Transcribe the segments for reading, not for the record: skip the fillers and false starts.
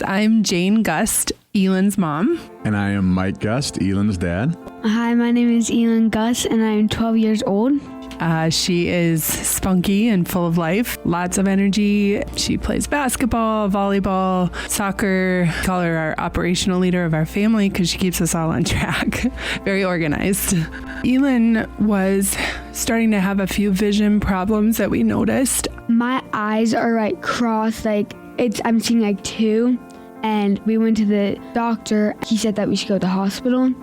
I'm Elyn Gust, Elyn's mom. And I am Mike Gust, Elyn's dad. Hi, my name is Elyn Gust, and I'm 12 years old. She is spunky and full of life, lots of energy. She plays basketball, volleyball, soccer. We call her our operational leader of our family because she keeps us all on track. Very organized. Elyn was starting to have a few vision problems that we noticed. My eyes are like crossed, I'm seeing like two. And we went to the doctor. He said that we should go to the hospital.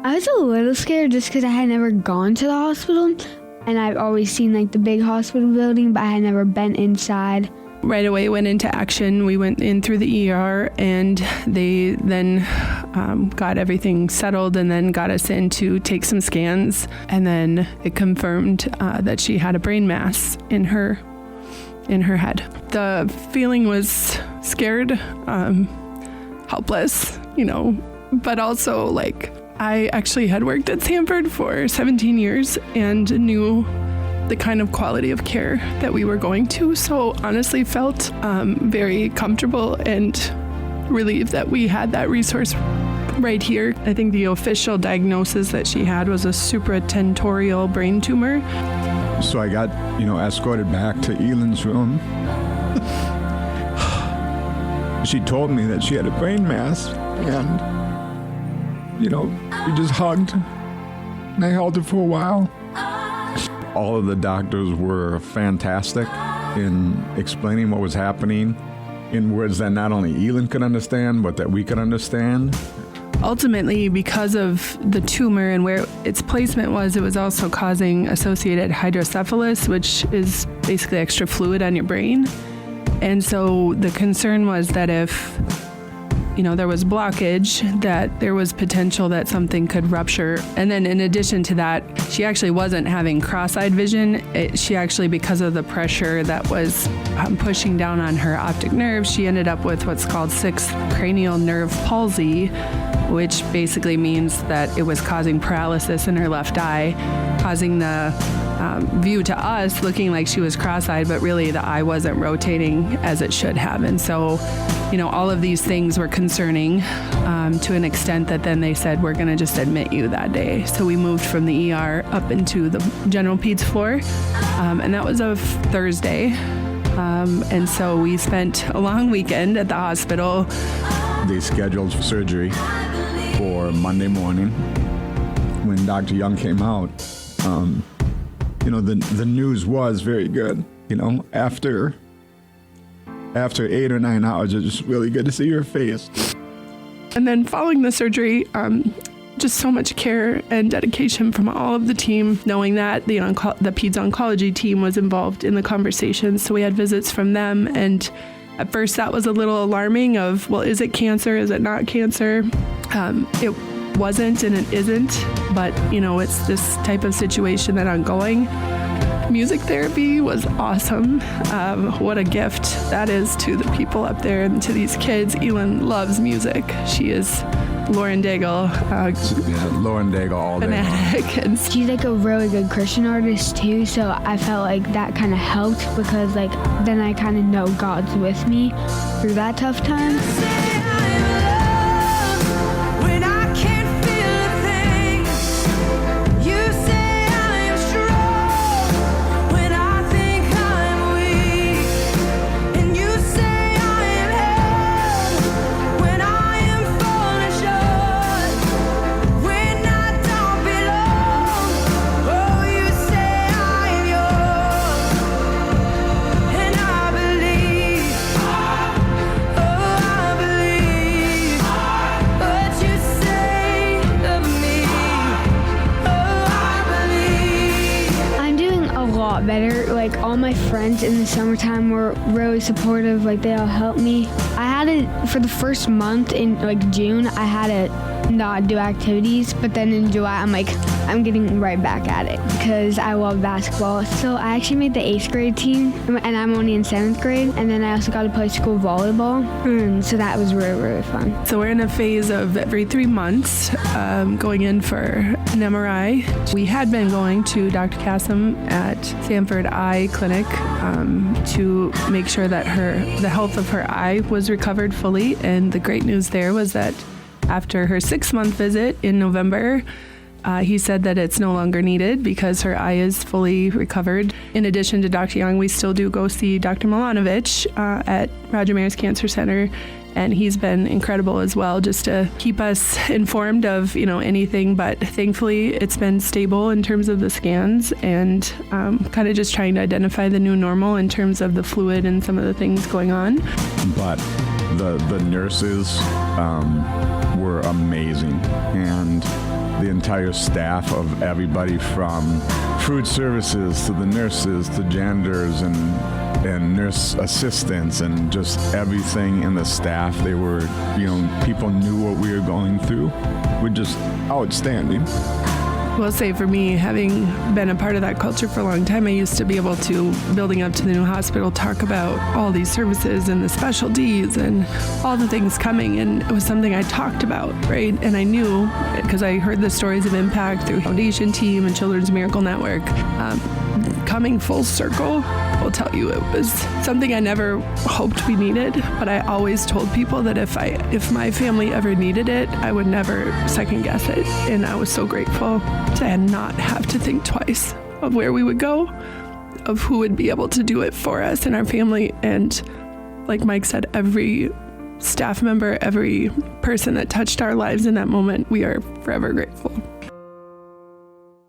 I was a little scared just because I had never gone to the hospital. And I've always seen like the big hospital building, but I had never been inside. Right away went into action. We went in through the ER and they then got everything settled and then got us in to take some scans. And then it confirmed that she had a brain mass in her head. The feeling was scared, helpless, but also like I actually had worked at Sanford for 17 years and knew the kind of quality of care that we were going to. So honestly felt very comfortable and relieved that we had that resource right here. I think the official diagnosis that she had was a supratentorial brain tumor. So I got, escorted back to Elyn's room. She told me that she had a brain mass and, we just hugged and I held her for a while. All of the doctors were fantastic in explaining what was happening in words that not only Elyn could understand, but that we could understand. Ultimately, because of the tumor and where its placement was, it was also causing associated hydrocephalus, which is basically extra fluid on your brain. And so the concern was that if, there was blockage, that there was potential that something could rupture. And then in addition to that, she actually wasn't having cross-eyed vision. She actually, because of the pressure that was pushing down on her optic nerve, she ended up with what's called sixth cranial nerve palsy, which basically means that it was causing paralysis in her left eye, causing the view to us looking like she was cross-eyed, but really the eye wasn't rotating as it should have. And so, all of these things were concerning to an extent that then they said, we're going to just admit you that day. So we moved from the ER up into the general peds floor, and that was a Thursday. And so we spent a long weekend at the hospital. They scheduled surgery for Monday morning. When Dr. Young came out, the news was very good. After 8 or 9 hours, it's just really good to see your face. And then following the surgery, just so much care and dedication from all of the team, knowing that the peds oncology team was involved in the conversations. So we had visits from them. And at first that was a little alarming of, well, is it cancer? Is it not cancer? It wasn't and it isn't, but it's this type of situation that ongoing. Music therapy was awesome. What a gift that is to the people up there and to these kids. Elyn loves music. She is Lauren Daigle. Lauren Daigle all day long. She's like a really good Christian artist too, so I felt like that kind of helped because then I kind of know God's with me through that tough time. Better. All my friends in the summertime were really supportive. They all helped me. I had it for the first month in June. I had to not do activities, but then in July I'm I'm getting right back at it because I love basketball. So I actually made the 8th grade team, and I'm only in 7th grade. And then I also got to play school volleyball. So that was really, really fun. So we're in a phase of every 3 months going in for an MRI. We had been going to Dr. Kassem at Sanford Eye Clinic to make sure that the health of her eye was recovered fully. And the great news there was that after her 6-month visit in November, he said that it's no longer needed because her eye is fully recovered. In addition to Dr. Young, we still do go see Dr. Milanovic at Roger Maris Cancer Center, and he's been incredible as well, just to keep us informed of anything. But thankfully, it's been stable in terms of the scans, and kind of just trying to identify the new normal in terms of the fluid and some of the things going on. But the nurses were amazing, and the entire staff of everybody from food services to the nurses to janitors and nurse assistants and just everything in the staff. They were, people knew what we were going through. We're just outstanding. Well, say for me, having been a part of that culture for a long time, I used to be able to, building up to the new hospital, talk about all these services and the specialties and all the things coming. And it was something I talked about, right? And I knew, because I heard the stories of impact through Foundation Team and Children's Miracle Network, coming full circle, I'll tell you, it was something I never hoped we needed, but I always told people that if my family ever needed it, I would never second guess it. And I was so grateful to not have to think twice of where we would go, of who would be able to do it for us and our family. And like Mike said, every staff member, every person that touched our lives in that moment, we are forever grateful.